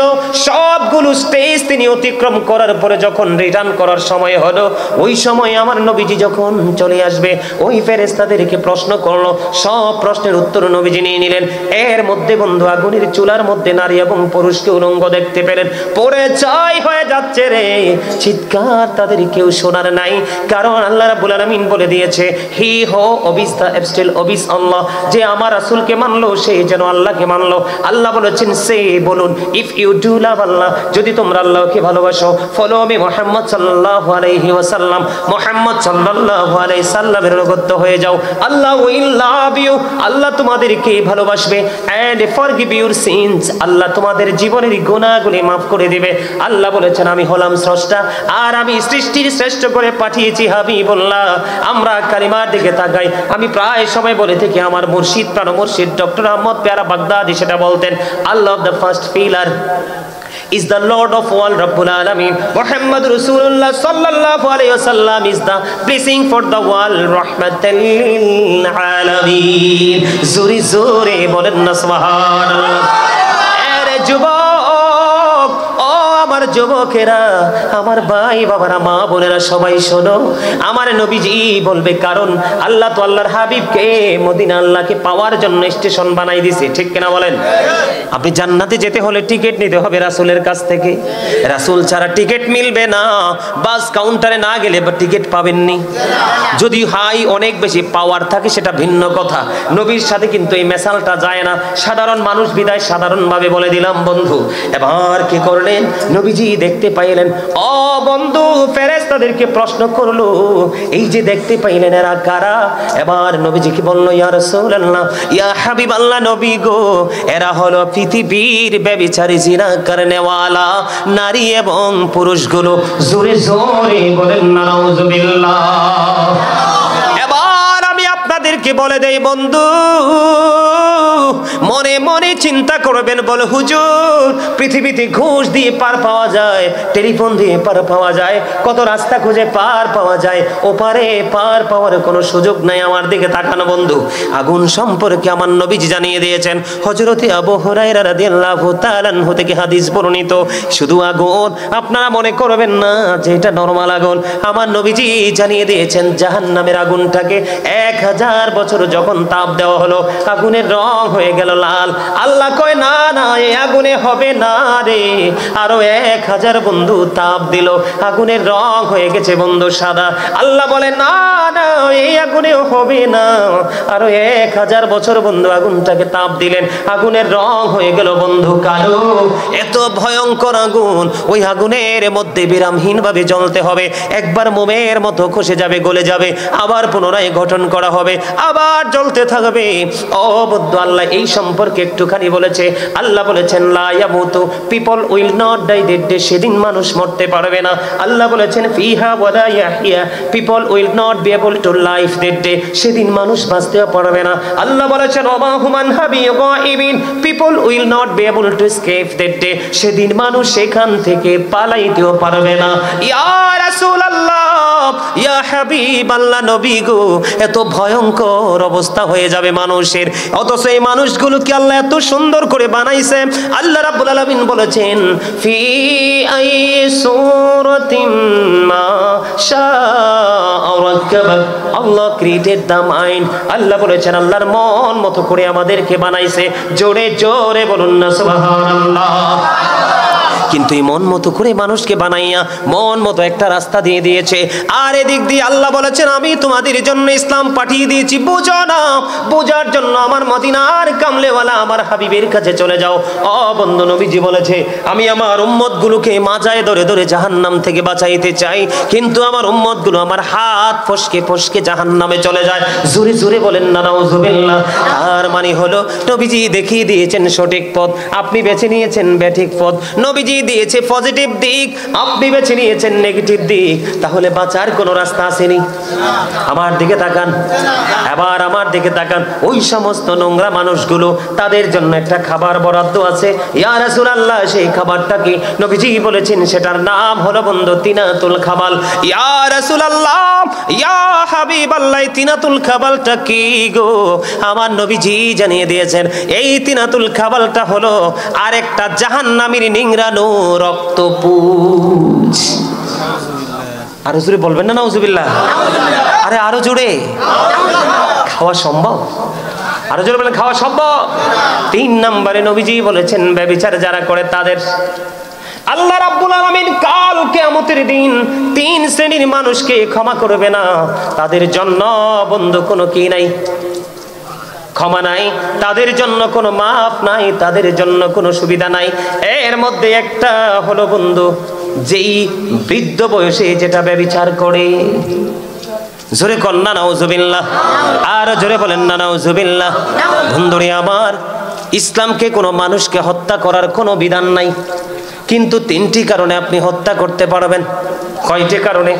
সবগুলো স্টেজ তিনি অতিক্রম করার পরে যখন রিটার্ন করার সময় হলো, ওই সময় আমার নবীজি যখন চলে আসবে, ওই ফেরেশতাদেরকে প্রশ্ন করলো। সব প্রশ্নের উত্তর নবীজি নিয়ে নিলেন। এর মধ্যে বন্ধু আগুনের চুলার মধ্যে নারী এবং পুরুষকে উলঙ্গ দেখতে পেলেন। পরে ছাই হয়ে যাচ্ছে রে, চিৎকার তাদের কেউ শোনার নাই। কারণ আল্লাহ রাব্বুল আলামিন বলে দিয়েছে, হি হো অবিস দা স্টিল অবিস আল্লাহ, যে আমার রাসূলকে মানলো সে যেন আল্লাহকে মানলো। আল্লাহ বলেছেন, সে বলুন, ইফ ইউ ডু লাভ আল্লাহ, যদি তোমরা আল্লাহকে ভালোবাসো, ফলো মি মুহাম্মদ সাল্লাল্লাহু আলাইহি ওয়াসাল্লাম, মুহাম্মদ সাল্লাল্লাহু আলাইহি সাল্লামের অনুগত হয়ে যাও, আল্লাহ উইল লাভ ইউ, আল্লাহ তোমাদেরকে ভালোবাসবে। এন্ড ফরগিভ ইউর সিনস, আল্লাহ তোমাদের জীবনের গুনাহগুলি maaf করে দিবে। আল্লাহ বলেছেন, আমি হলাম স্রষ্টা আর আমি সৃষ্টির শ্রেষ্ঠ করে পাঠিয়েছি হাবিবুল্লাহ। আমরা কালিমার দিকে তাকাই। আমি প্রায় সময় বলে থাকি, আমার মুর্শিদ, প্রাণ মুর্শিদ ডক্টর আহমদ পেয়ারা বাগদাদি সেটা বলতেন, Allah the first pillar is the Lord of all Rabbul Alamin. Muhammad Rasulullah sallallahu alayhi wasallam is the blessing for the world, rahmatan lil alamin. Zuri zuri bolen na subhanallah. Ere যুবক, ও আমার যুবকেরা, আমার ভাই বাবারা, মা বোনেরা, সবাই শোনো। আমার নবীজি বলবে, কারণ আল্লাহ তো আল্লাহর হাবিবকে মদিনা আল্লাহকে পাওয়ার জন্য স্টেশন বানাই দিয়েছে, ঠিক কিনা বলেন? আপনি জান্নাতে যেতে হলে টিকিট নিতে হবে রাসূলের কাছ থেকে। রাসূল ছাড়া টিকিট মিলবে না। বাস কাউন্টারে না গেলে টিকিট পাবেননি। যদি হাই অনেক বেশি পাওয়ার থাকে সেটা ভিন্ন কথা, নবীর সাথে কিন্তু এই মেসালটা যায় না। সাধারণ মানুষ বিদায় সাধারণভাবে বলে দিলাম বন্ধু। এবার কি করলেন, নবীজি দেখতে পাইলেন, ও বন্ধু ফেরেশতাদেরকে প্রশ্ন করলো, এই যে দেখতে পাইলেন এরা কারা? এবার নবীজি কি বলল, ইয়া রাসূলুল্লাহ, ইয়া হাবিবাল্লাহ, নবী গো, এরা হলো পৃথিবীর ব্যভিচারী জিনা করনেওয়ালা নারী এবং পুরুষগুলো। জোরে জোরে বলেন না নাউজুবিল্লাহ। এবার আমি আপনাদেরকে বলে দেই বন্ধু, মনে মনে চিন্তা করবেন, বলে হুজুর পৃথিবীতে ঘুষ দিয়ে পার পাওয়া যায়, টেলিফোন দিয়ে পার পাওয়া যায়, কত রাস্তা খুঁজে পার পাওয়া যায়, ওপারে পার পাওয়ার কোনো সুযোগ নাই। আমার দিকে তাকানো বন্ধু, আগুন সম্পর্কে আমার নবীজি জানিয়ে দিয়েছেন। হযরতে আবু হুরায়রা রাদিয়াল্লাহু তাআলা আনহু থেকে হাদিস বর্ণিত। শুধু আগুন আপনারা মনে করবেন না যে এটা নরমাল আগুন। আমার নবীজি জানিয়ে দিয়েছেন, জাহান্নামের আগুনটাকে 1000 বছর যখন তাপ দেওয়া হলো, আগুনের রং হয়ে গেল লাল। আল্লাহ কয়, না না, এই আগুনে হবে না রে। আরো 1000 বন্ধু তাপ দিল, আগুনের রং হয়ে গেছে বন্ধু সাদা। আল্লাহ বলে, না না, এই আগুনেও হবে না। আরো 1000 বছর বন্ধু আগুনটাকে তাপ দিলেন, আগুনের রং হয়ে গেল বন্ধু কালো। এত ভয়ঙ্কর আগুন, ওই আগুনের মধ্যে বিরামহীন ভাবে জ্বলতে হবে। একবার মোমের মতো খসে যাবে, গলে যাবে, আবার পুনরায় গঠন করা হবে, আবার জ্বলতে থাকবে। ও বন্ধু, আল্লাহ এই সম্পর্কে একটুখানি বলেছে। আল্লাহ বলেছেন, লা ইয়ামুতু, people will not die that day, সেদিন মানুষ মরতে পারবে না। আল্লাহ বলেছেন, ফিহা ওয়ালা ইয়াহইয়া, people will not be able to life that day, সেদিন মানুষ বাঁচতেও পারবে না। আল্লাহ বলেছেন, ওমা হুমান হাবি গায়িবিন, people will not be able to escape that day, সেদিন মানুষ সেখান থেকে পালাইতেও পারবে না। ইয়া রাসূলুল্লাহ, ইয়া হাবিবাল্লাহ, নবী গো, এত ভয়ঙ্কর অবস্থা হয়ে যাবে মানুষের, অথচ এই মানুষগুলোকে আল্লাহ এত সুন্দর করে বানাইছে। আল্লাহ রাব্বুল আলামিন বলেছেন, ফি আই সূরাতিন মা শাআ রাক্কাবা, আল্লাহ ক্রিয়েটেড দ্য মাইন্ড। আল্লাহ বলেছেন, আল্লাহর মন মতো করে আমাদেরকে বানাইছে। জোরে জোরে বলুন না সুবহানাল্লাহ। কিন্তু এই মন মতো করে মানুষকে বানাইয়া মন মতো একটা রাস্তা দিয়ে দিয়েছে। আর এদিক দিয়ে আল্লাহ বলেছেন আমি তোমাদের জন্য ইসলাম পাঠিয়ে দিয়েছি, বুঝো না, বোঝার জন্য আমার মদিনার কামলেওয়ালা আমার হাবিবের কাছে চলে যাও। ও বন্ধু, নবীজি বলেছে আমি আমার উম্মতগুলোকে মাজায় ধরে ধরে জাহান্নাম থেকে বাঁচাইতে চাই, কিন্তু আমার উম্মতগুলো আমার হাত ফসকে ফসকে জাহান্নামে চলে যায়। জোরে জোরে বলেন না নাউজুবিল্লাহ। আর মানে হলো নবীজি দেখিয়ে দিয়েছেন সঠিক পথ, আপনি বেছে নিয়েছেন ব্যাঠিক পথ। নবীজি দিয়েছে পজিটিভ দিক, আপনি বেছে নিয়েছেন নেগেটিভ দিক। তাহলে বাঁচার কোনো রাস্তা আসেনি? আমার দিকে তাকান, এবার আমার দিকে তাকান। ওই সমস্ত নোংরা মানুষগুলো, তাদের জন্য একটা খাবার বরাদ্দ আছে। ইয়া রাসূলুল্লাহ, সেই খাবারটা কি? নবীজি বলেছেন সেটার নাম হলো বন্ধু তিনাতুল খাবাল। ইয়া রাসূলুল্লাহ, ইয়া হাবিবাল্লাহ, তিনাতুল খাবালটা কি গো? আমার নবীজি জানিয়ে দিয়েছেন এই তিনাতুল খাবালটা হলো আরেকটা জাহান্নামীর নিংড়ানো রক্তপুঞ্জ। আরো জোরে বলবেন না নাউজুবিল্লাহ? আরে আরো জোরে। খাওয়া সম্ভব? আরো জোরে বলেন, খাওয়া সম্ভব? 3 নম্বরে নবীজি বলেছেন ব্যভিচার যারা করে তাদের আল্লাহ রাব্বুল আলামিন কাল কিয়ামতের দিন 3 শ্রেণীর মানুষকে ক্ষমা করবে না। তাদের জন্য বন্ধু কোনো কি নাই, ক্ষমা নাই, তাদের জন্য কোনো মাফ নাই, তাদের জন্য কোনো সুবিধা নাই। এর মধ্যে একটা হলো বন্ধু যেই বৃদ্ধ বয়সে যেটা ব্যভিচার করে। জোরে কন্যা নাউজুবিল্লাহ, আর জোরে বলেন না নাউজুবিল্লাহ। বন্ধুরে আমার, ইসলামকে কোনো মানুষকে হত্যা করার কোনো বিধান নাই, কিন্তু 3টি কারণে আপনি হত্যা করতে পারবেন। কয়টি কারণে?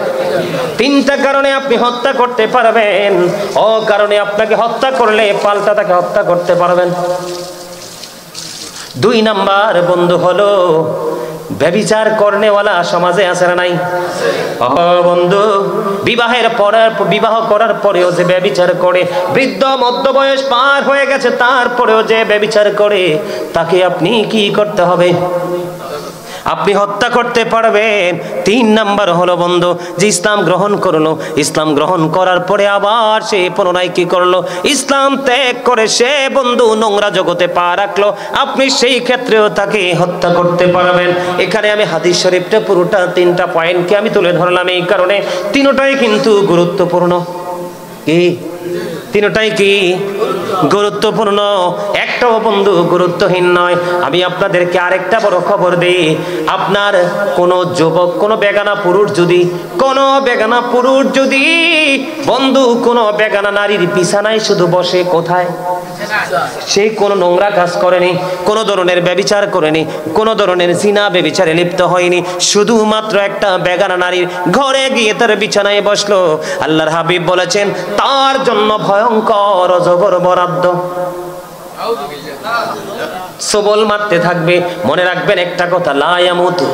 3টা কারণে আপনি হত্যা করতে পারবেন। ও কারণে আপনাকে হত্যা করলে পাল্টা তাকে হত্যা করতে পারবেন। 2 নাম্বার বন্ধু হলো ব্যভিচার করনেওয়ালা সমাজে আছে না নাই? ও বন্ধু, বিবাহ করার পরেও যে ব্যভিচার করে, বৃদ্ধ মধ্য বয়স পার হয়ে গেছে তারপরেও যে ব্যভিচার করে, তাকে আপনি কি করতে হবে? আপনি হত্যা করতে পারবেন। 3 নাম্বার হলো বন্ধু যে ইসলাম গ্রহণ করলো, ইসলাম গ্রহণ করার পরে আবার সে পুনরায় কি করলো? ইসলাম ত্যাগ করে সে বন্ধু নোংরা জগতে পা রাখলো, আপনি সেই ক্ষেত্রেও তাকে হত্যা করতে পারবেন। এখানে আমি হাদিস শরীফটা পুরোটা 3টা পয়েন্টকে আমি তুলে ধরলাম এই কারণে 3টাই কিন্তু গুরুত্বপূর্ণ। কি? 3টাই কি গুরুত্বপূর্ণ, একটাও বন্ধু গুরুত্বহীন নয়। আমি আপনাদেরকে আরেকটা বড় খবর দেই, আপনার কোন যুবক, কোন বেগানা পুরুষ যদি বন্ধু কোন বেগানা নারীর বিছানায় শুধু বসে, কোথায়? সে কোনো নোংরা কাজ করেনি, কোন ধরনের ব্যভিচার করেনি, কোন ধরনের জিনা ব্যভিচারে লিপ্ত হয়নি, শুধুমাত্র একটা বেগানা নারীর ঘরে গিয়ে তার বিছানায় বসলো, আল্লাহর হাবিব বলেছেন তার জন্য ভয়ঙ্কর অজগর বরাদ্দ। সবল মারতে থাকবে। মনে রাখবেন একটা কথা, লা ইয়ামুতু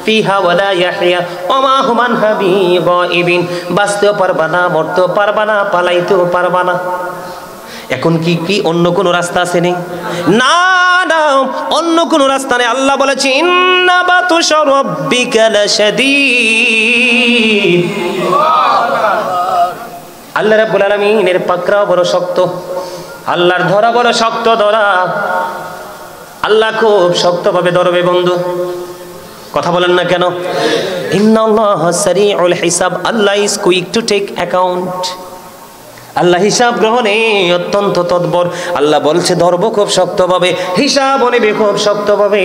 ফিহা ওয়ালা ইয়াহইয়া ওমা হুমান হাবিগাইবিন। বাঁচতেও পারবা না, মরতেও পারবা না, পালাইতেও পারবা না। এখন কি অন্য কোন রাস্তা আছে নেই? না না, অন্য কোন রাস্তা নেই। আল্লাহ বলেছে ইন্না বাতুশা রাব্বিকা লাশাদীদ। আল্লাহ রাব্বুল আলামিনের পাকড়াও বড় শক্ত, আল্লাহর ধরা বড় শক্ত ধরা। আল্লাহ খুব শক্তভাবে ধরবে বন্ধু। কথা বলেন না কেন? ইন্নাল্লাহা সারিউল হিসাব, Allah is quick to take account. আল্লাহ হিসাব গ্রহণে অত্যন্ত তৎপর। আল্লাহ বলছে ধরবো খুব শক্তভাবে, হিসাব নেবে খুব শক্তভাবে।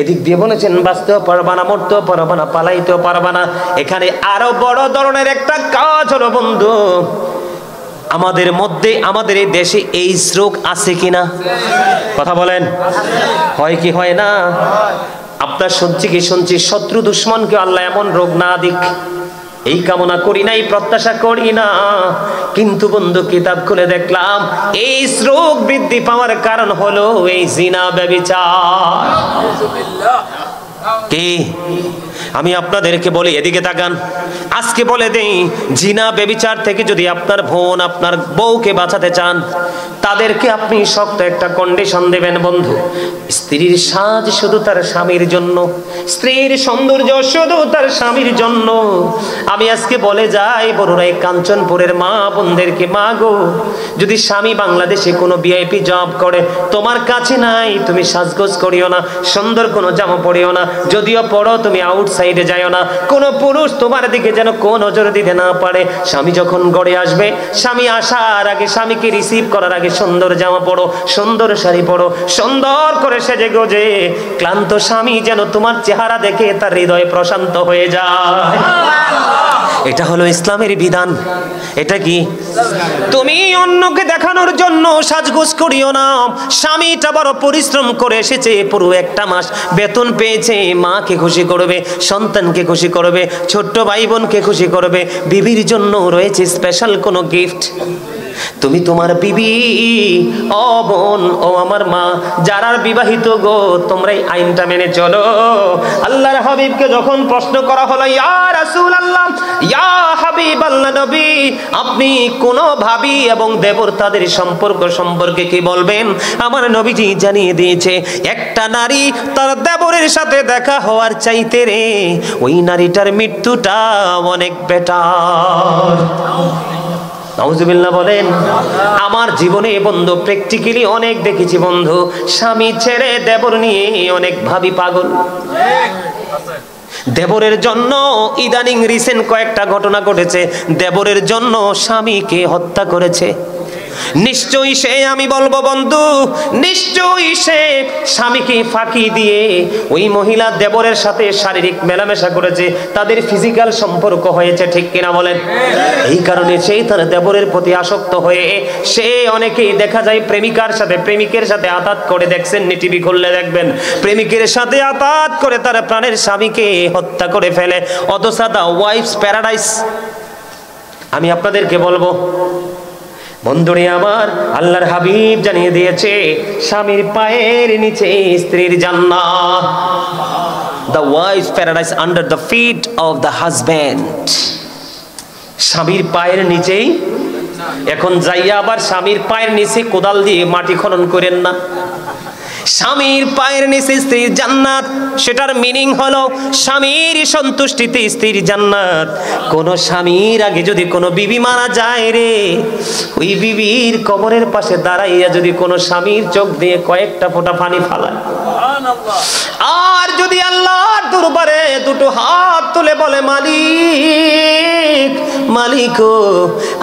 এদিক দিয়ে বলেছেন বাঁচতেও পারবা না, মরতেও পারবা না, পালাইতেও পারবা না। এখানে আরো বড় ধরনের একটা কাজ হলো বন্ধু, আমাদের মধ্যে, আমাদের এই দেশে এইডস রোগ আছে কিনা? কথা বলেন, হয় কি হয় না? আপনার শুনছি শত্রু দুশ্মনকে আল্লাহ এমন রোগ না দিক, এই কামনা করি না, এই প্রত্যাশা করি না। কিন্তু বন্ধু কিতাব খুলে দেখলাম এই রোগ বৃদ্ধি পাওয়ার কারণ হলো এই জিনা ব্যভিচার। কি আমি আপনাদেরকে বলি, এদিকে তাকান, আজকে বলে দেই, জিনা বেবিচার থেকে যদি আপনার বোন আপনার বউকে বাঁচাতে চান, তাদেরকে আপনি শক্ত একটা কন্ডিশন দেবেন বন্ধু। স্ত্রীর সাজ শুধু তার স্বামীর জন্য, স্ত্রীর সৌন্দর্য শুধু তার স্বামীর জন্য। আমি আজকে বলে যাই বড়রাই কাঞ্চনপুরের মা বোনদেরকে, মা গো, যদি স্বামী বাংলাদেশে কোনো ভিআইপি জব করে, তোমার কাছে নাই, তুমি সাজগোজ করিও না, সুন্দর কোনো জামা পরিও না, যদিও পড়ো তুমি আউটসাইডে যাইও না, কোনো পুরুষ তোমার দিকে যেন কোন নজর দিতে না পারে। স্বামী যখন ঘরে আসবে, স্বামী আসার আগে, স্বামীকে রিসিভ করার আগে সুন্দর জামা পরো, সুন্দর শাড়ি পরো, সুন্দর করে সেজে গোজে। ক্লান্ত স্বামী যেন তোমার চেহারা দেখে তার হৃদয় প্রশান্ত হয়ে যায়। এটা হলো ইসলামের বিধান। এটা কি? তুমি অন্যকে দেখানোর জন্য সাজগোজ করিও না। স্বামীটা বড় পরিশ্রম করে এসেছে, পুরো একটা মাস বেতন পেয়েছে, মাকে খুশি করবে, সন্তানকে খুশি করবে, ছোট্ট ভাই বোনকে খুশি করবে, বিবির জন্য রয়েছে স্পেশাল কোনো গিফট। তুমি তোমার বিবি, ও বোন, ও আমার মা, যারা বিবাহিত গো, তোমরা এই আইনটা মেনে চলো। আল্লাহর হাবিবকে যখন প্রশ্ন করা হলো, ইয়া রাসূলুল্লাহ, ইয়া হাবিবাল্লাহ নবী, আপনি কোন ভাবি এবং দেবর তাদের সম্পর্ক সম্পর্কে কি বলবেন? আমার নবীজি জানিয়ে দিয়েছে, একটা নারী তার দেবরের সাথে দেখা হওয়ার চাইতে রে ওই নারীটার মৃত্যুটা অনেক বেটার। নাউজুবিল্লাহ বলেন। আমার জীবনে বন্ধু প্র্যাকটিক্যালি অনেক দেখেছি বন্ধু, স্বামী ছেড়ে দেবর নিয়ে অনেক ভাবি পাগল। দেবরের জন্য ইদানিং রিসেন্ট কয়েকটা ঘটনা ঘটেছে, দেবরের জন্য স্বামীকে হত্যা করেছে। নিশ্চয়ই সে, আমি বলবো বন্ধু, নিশ্চয়ই সে স্বামীকে ফাঁকি দিয়ে ওই মহিলা দেবরের সাথে শারীরিক মেলামেশা করেছে, তাদের ফিজিক্যাল সম্পর্ক হয়েছে, ঠিক কিনা বলেন? এই কারণে সেই তার দেবরের প্রতি আসক্ত হয়ে সে, অনেকেই দেখা যায় প্রেমিকার সাথে, প্রেমিকের সাথে আতাত করে, দেখছেন নি টিভি খুললে দেখবেন, প্রেমিকের সাথে আতাত করে তার প্রাণের স্বামীকে হত্যা করে ফেলে। অথচ দা ওয়াইফস প্যারাডাইস। আমি আপনাদেরকে বলবো বন্ধুরে আমার, আল্লাহর হাবিব জানিয়ে দিয়েছে, স্বামীর পায়ের নিচে স্ত্রীর জান্নাত। The wife's paradise under the feet of the husband. স্বামীর পায়ের নিচেই। এখন যাইয়া আবার স্বামীর পায়ের নিচে কোদাল দিয়ে মাটি খনন করেন না। স্বামীর পায়ের নিচে স্ত্রীর জান্নাত, সেটার মিনিং হলো স্বামীর সন্তুষ্টিতে স্ত্রীর জান্নাত। কোন স্বামীর আগে যদি কোনো বিবি মারা যায় রে, ওই বিবির কবরের পাশে দাঁড়াইয়া যদি কোনো স্বামীর চোখ দিয়ে কয়েকটা ফোঁটা পানি ফালায়, আর যদি আল্লাহর দরবারে দুটো হাত তুলে বলে, মালিক, মালিক,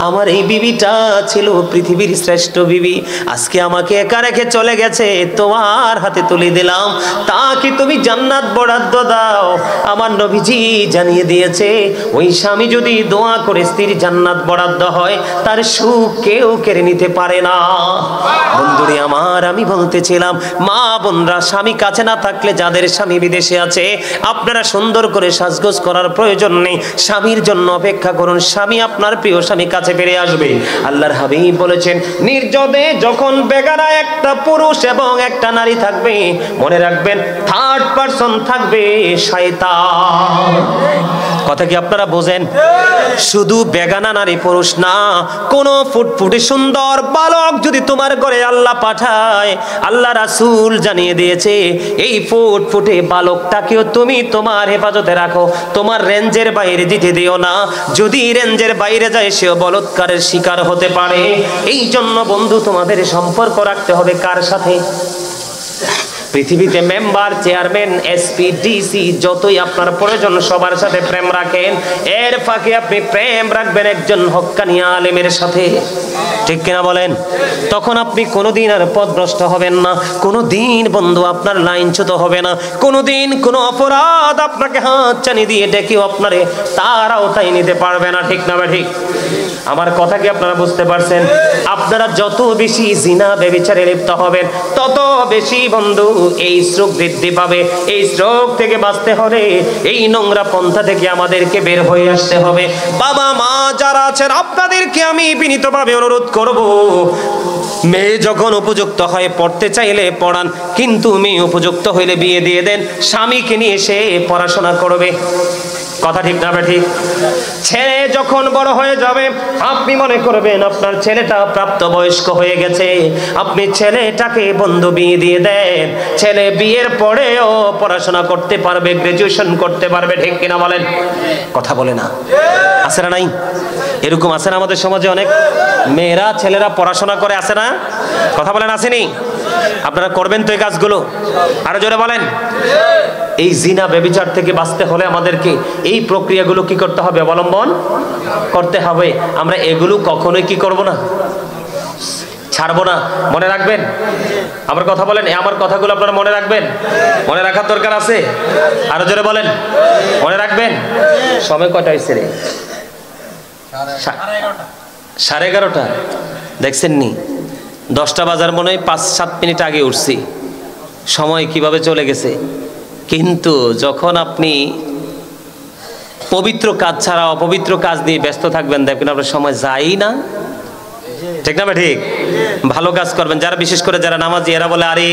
আমার এই বিবিটা ছিল পৃথিবীর শ্রেষ্ঠ বিবি, আজকে আমাকে একা রেখে চলে গেছে, তোমার হাতে তুলে দিলাম, তা কি তুমি জান্নাত বরাদ্দ দাও? আমার নবীজি জানিয়ে দিয়েছে, ওই স্বামী যদি দোয়া করে স্ত্রীর জান্নাত বরাদ্দ হয়, তার সুখ কেউ কেড়ে নিতে পারে না। বন্ধুরে আমার, আমি বলতেছিলাম, মা বোনরা, স্বামী কাছে না থাকলে, যাদের স্বামী বিদেশে আছে, আপনারা সুন্দর করে সাজগোজ করার প্রয়োজন নেই, স্বামীর জন্য অপেক্ষা করুন, স্বামী আপনার প্রিয় স্বামী কাছে ফিরে আসবে। আল্লাহর হাবিব বলেছেন, নির্জনে যখন বেগানা একটা পুরুষ এবং একটা নারী থাকবে, মনে রাখবেন থার্ড পারসন থাকবে শয়তান। কথা কি আপনারা বোঝেন? শুধু বেগানা নারী পুরুষ না, কোন ফুটফুটে সুন্দর বালক যদি তোমার ঘরে আল্লাহ পাঠায়, আল্লাহ রাসূল জানিয়ে দিয়েছে, এই ফুটফুটে বালকটাকেও তুমি তোমার হেফাজতে রাখো, তোমার রেঞ্জের বাইরে যেতে দিও না। যদি রেঞ্জের বাইরে যায়, সেও বলৎকারের শিকার হতে পারে। এই জন্য বন্ধু, তোমাদের সম্পর্ক রাখতে হবে কার সাথে? পৃথিবীতে মেম্বার, চেয়ারম্যান, এসপি, ডিসি, যতই আপনার প্রয়োজন সবার সাথে প্রেম রাখেন, এর ফাঁকে আপনি প্রেম রাখবেন একজন হক্কানি আলেমের সাথে, ঠিক কিনা বলেন? তখন আপনি কোনোদিন আর পথভ্রষ্ট হবেন না, কোনোদিন বন্ধু আপনার লাইনচ্যুত হবে না, কোনোদিন কোনো অপরাধ আপনাকে হাতছানি দিয়ে ডেকেও আপনারে তার আওতায় নিতে পারবে না, ঠিক না ঠিক? আমার কথা কি আপনারা বুঝতে পারছেন? আপনারা যত বেশি জিনা ব্যভিচারে লিপ্ত হবেন, তত বেশি বন্ধু এই স্ট্রোক বৃদ্ধি পাবে। এই স্ট্রোক থেকে বাঁচতে হলে এই নোংরা পন্থা থেকে আমাদেরকে বের হয়ে আসতে হবে। বাবা মা যারা আছেন, আপনাদেরকে আমি বিনীতভাবে অনুরোধ করব, মেয়ে যখন উপযুক্ত হয় পড়তে চাইলে পড়ান, কিন্তু মেয়ে উপযুক্ত হইলে বিয়ে দিয়ে দেন, স্বামীকে নিয়ে সে পড়াশোনা করবে। কথা ঠিক না ঠিক? ছেলে যখন বড় হয়ে যাবে, আপনি মনে করবেন আপনার ছেলেটা প্রাপ্তবয়স্ক হয়ে গেছে, আপনি ছেলেটাকে বন্ধু বিয়ে দিয়ে দেন, ছেলে বিয়ের পরেও পড়াশোনা করতে পারবে, গ্রাজুয়েশন করতে পারবে। ঠিক কিনা বলেন? কথা বলে না? আছে না নাই? এরকম আছে না আমাদের সমাজে? অনেক মেয়েরা ছেলেরা পড়াশোনা করে, আছে না? কথা বলেন, আসেনি? আপনারা করবেন তো এই কাজগুলো? আরো জোরে বলেন। এই জিনা ব্যভিচার থেকে বাঁচতে হলে আমাদেরকে এই প্রক্রিয়াগুলো কি করতে হবে? অবলম্বন করতে হবে। আমরা এগুলো কখনোই কি করব না, ছাড়বো না। মনে রাখবেন আমার কথা বলেন, আমার কথাগুলো আপনারা মনে রাখবেন। মনে রাখার দরকার আছে। আরো জোরে বলেন, মনে রাখবেন। সময় কয়টা হয়েছে রে? 11:30। দেখছেন নি? 10টা বাজার মনে হয় 5-7 মিনিট আগে উঠছি। সময় কিভাবে চলে গেছে। কিন্তু যখন আপনি পবিত্র কাজ ছাড়া অপবিত্র কাজ নিয়ে ব্যস্ত থাকবেন, দেখবেন আপনার সময় যায়ই না। ঠিক না ঠিক? ভালো কাজ করবেন। যারা বিশেষ করে যারা নামাজি, এরা বলে আরে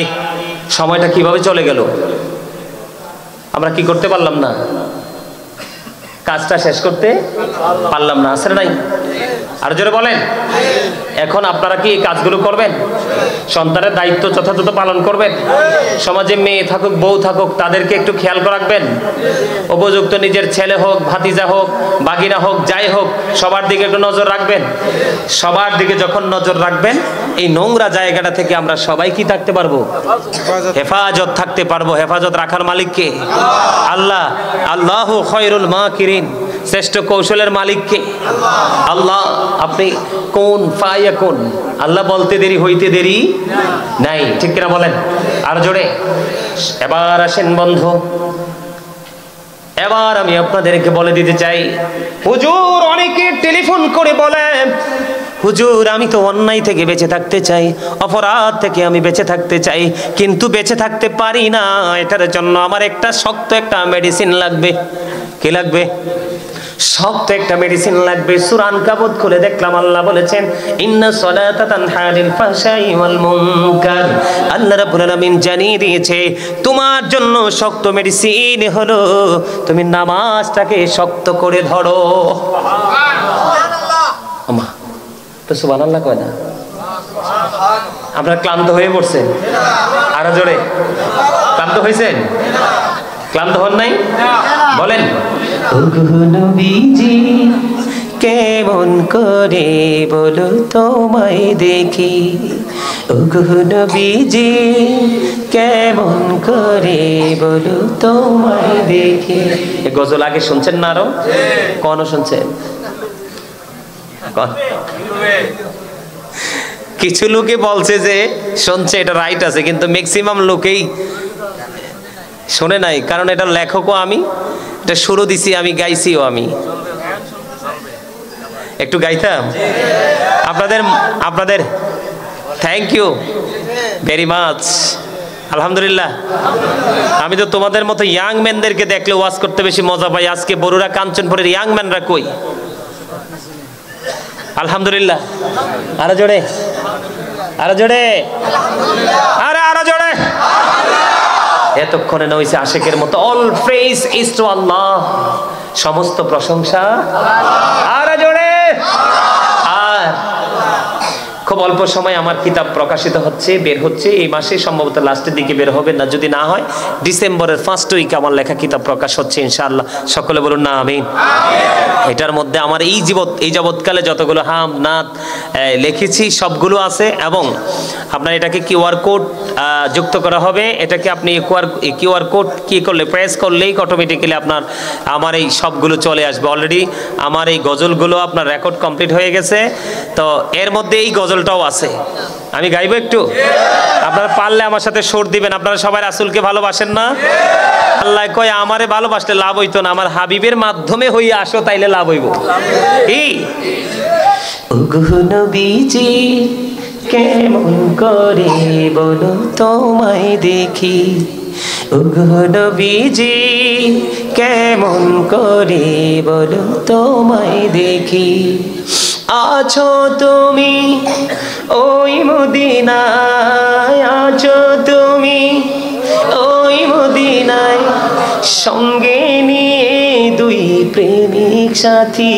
সময়টা কিভাবে চলে গেল, আমরা কি করতে পারলাম না, কাজটা শেষ করতে পারলাম না। আসলে নাই? আর জোরে বলেন। এখন আপনারা কি এই কাজগুলো করবেন? সন্তানের দায়িত্ব যথাযথ পালন করবেন? সমাজে মেয়ে থাকুক বউ থাকুক তাদেরকে একটু খেয়াল রাখবেন। উপযুক্ত নিজের ছেলে হোক, ভাতিজা হোক, বাগিনা হোক, যাই হোক, সবার দিকে একটু নজর রাখবেন। সবার দিকে যখন নজর রাখবেন, এই নোংরা জায়গাটা থেকে আমরা সবাই কি থাকতে পারবো? হেফাজত থাকতে পারবো। হেফাজত রাখার মালিক কে? আল্লাহ। আল্লাহু খায়রুল মাকিরিন, শ্রেষ্ঠ কৌশলের মালিক কে? আল্লাহ। আপনি কোন ফায়াকুন, আল্লাহ বলতে দেরি হইতে দেরি নাই। ঠিক কিনা বলেন? আর জোরে। এবার আসেন বন্ধু, এবার আমি আপনাদেরকে বলে দিতে চাই, হুজুর অনেকে টেলিফোন করে বলে, হুজুর আমি তো অন্যায় থেকে বেঁচে থাকতে চাই, অপরাধ থেকে আমি বেঁচে থাকতে চাই, কিন্তু বেঁচে থাকতে পারি না। এটার জন্য আমার একটা শক্ত একটা মেডিসিন লাগবে। কি লাগবে? শক্ত একটা মেডিসিন লাগবে। সূরা আনকাবুত খুলে দেখলাম আল্লাহ বলেছেন, ইন্না সলাতা তানহা আনিল ফাহশাই ওয়াল মুনকার। আল্লাহ রাব্বুল আলামিন জানিয়ে দিয়েছে তোমার জন্য শক্ত মেডিসিন হলো তুমি নামাজটাকে শক্ত করে ধরো। সুবহানাল্লাহ। আমা তো সুবহানাল্লাহ কয় না? আপনারা ক্লান্ত হয়ে পড়ছেন? আরো জোরে। ক্লান্ত হয়েছেন? ক্লান্ত হন নাই? বলেন, ওগো নবীজি কেমন করে বলো তোমায় দেখি, ওগো নবীজি কেমন করে বলো তোমায় দেখি। এই গজল আগে শুনছেন না? আরো কোন শুনছেন? কিছু লোকে বলছে যে শুনছে, এটা রাইট আছে, কিন্তু ম্যাক্সিমাম লোকেই শোনে নাই। কারণ এটা লেখকও আমি, এটা শুরু দিছি আমি, গাইছিও আমি। একটু গাইতাম আপনাদের থ্যাংক ইউ ভেরি মাচ। আলহামদুলিল্লাহ। আমি তো তোমাদের মতো ইয়াং ম্যানদেরকে দেখলে ওয়াজ করতে বেশি মজা পাই। আজকে বড়ুরা কাঞ্চনপুরের ইয়াং ম্যানরা কই? আলহামদুলিল্লাহ। আরো জোরে, আরো জোরে, আরে আরো জোরে। এতক্ষণে না হইছে আশিকের মতো, অল প্রেজ ইজ টু আল্লাহ, সমস্ত প্রশংসা আরো জোরে। আর খুব অল্প সময় আমার কিতাব প্রকাশিত হচ্ছে, বের হচ্ছে। এই মাসে সম্ভবত লাস্টের দিকে বের হবে, না যদি না হয় ডিসেম্বরের ফার্স্ট উইকে আমার লেখা কিতাব প্রকাশ হচ্ছে ইনশাআল্লাহ। সকলে বলুন না আমিন। এটার মধ্যে আমার এই যাবৎকালে যতগুলো হাম নাত লিখেছি সবগুলো আছে, এবং আপনার এটাকে কিউআর কোড যুক্ত করা হবে। এটাকে আপনি কিউআর কোড কি করলে, প্রেস করলেই অটোমেটিক্যালি আপনার আমার এই সবগুলো চলে আসবে। অলরেডি আমার এই গজলগুলো আপনার রেকর্ড কমপ্লিট হয়ে গেছে, তো এর মধ্যে এই গজলটাও আছে। আমি গাইবো একটু, আপনারা পারলে আমার সাথে সুর দিবেন। আপনারা সবাই রাসূলকে ভালোবাসেন না? আল্লাহ কয় আমারে ভালোবাসলে লাভ হইতো না, আমার হাবিবের মাধ্যমে হইয়া আসো, তাইলে লাভ হইব। কি ওগো নবীজি কেমন করে বলো তোমায় দেখি, ওগো নবীজি কেমন করে বলো তোমায় দেখি। আছো তুমি ওই মদিনায়, আছো তুমি ওই মদিনায়, সঙ্গে নিয়ে দুই প্রেমিক সাথী,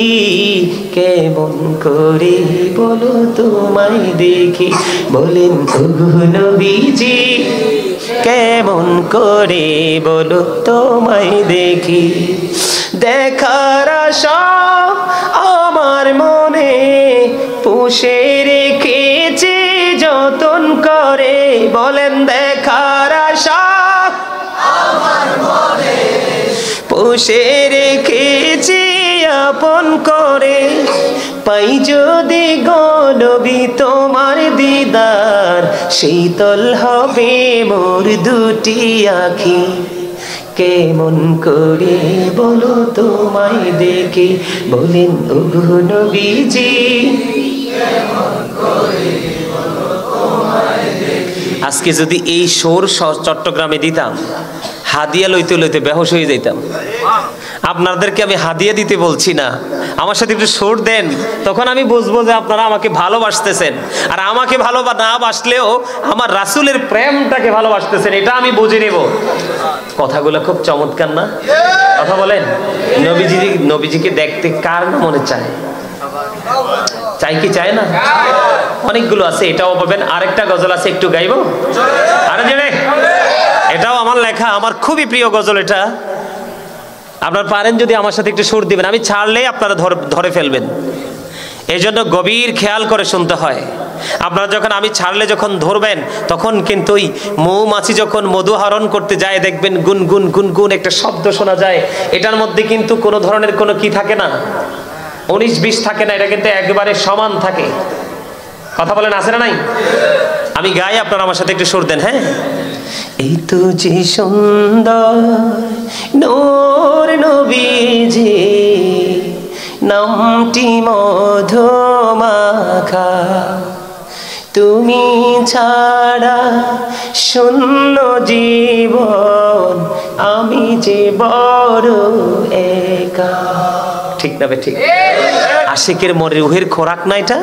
কেমন করে বলো তোমায় দেখি, বলেন ওগো নবীজি কেমন করে বলো তোমায় দেখি। দেখার আশা আমার মনে পুষে রেখেছি যতন করে, বলেন দেখার আশা আমার মনে পুষে রেখেছি আপন করে, পাই যদি গো নবী তোমার দিদার, শীতল হবে মোর দুটি আখি, কেমন করে বলো তোমায় দেখি, বলেন ওগো নবীজি কেমন করে বলো তোমায় দেখি। আজকে যদি এই সোর চট্টগ্রামে দিতাম, হাদিয়া লইতে লইতে বেহুশ হয়ে যাইতাম। আপনাদেরকে আমি হাদিয়া দিতে বলছি না, আমার সাথে একটু সুর দেন, তখন আমি বুঝবো যে আপনারা আমাকে ভালোবাসতেছেন, আর আমাকে ভালো না বাসলেও আমার রাসূলের প্রেমটাকে ভালোবাসতেছেন, এটা আমি বুঝে নেব। কথাগুলো খুব চমৎকার না? কথা বলেন। নবীজিকে দেখতে কার না মনে চায়? চাই কি চায় না? অনেকগুলো আছে, এটাও পাবেন। আরেকটা গজল আছে, একটু গাইবো? আরে জেনে, এটাও আমার লেখা, আমার খুবই প্রিয় গজল এটা। আপনারা পারেন যদি আমার সাথে একটু সুর দিবেন, আমি ছাড়লেই আপনারা ধরে ফেলবেন, এই জন্য গভীর খেয়াল করে শুনতে হয়। আপনারা যখন আমি ছাড়লে যখন ধরবেন, তখন কিন্তু ওই মৌমাছি যখন মধু হরণ করতে যায় দেখবেন গুনগুন গুনগুন একটা শব্দ শোনা যায়। এটার মধ্যে কিন্তু কোনো ধরনের কোনো কি থাকে না, 19-20 থাকে না, এটা কিন্তু একবারে সমান থাকে। কথা বলেন, আছে না নাই? আমি গাই, আপনারা আমার সাথে একটু সুর দেন। হ্যাঁ, এই তো যে সুন্দর নূর নবীজি, নামটি মধুমাখা, তুমি ছাড়া শূন্য জীবন, আমি যে বড় একা। ঠিক না বে? ঠিক। আশিকের মনের রুহের খোরাক না এটা?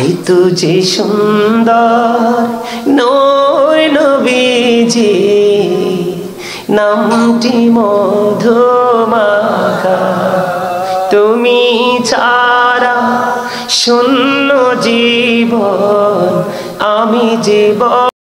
এই তো যে সুন্দর নূর নবীজি, নামটি মধুমাখা, তুমি ছাড়া শূন্য জীবন, আমি জীবন।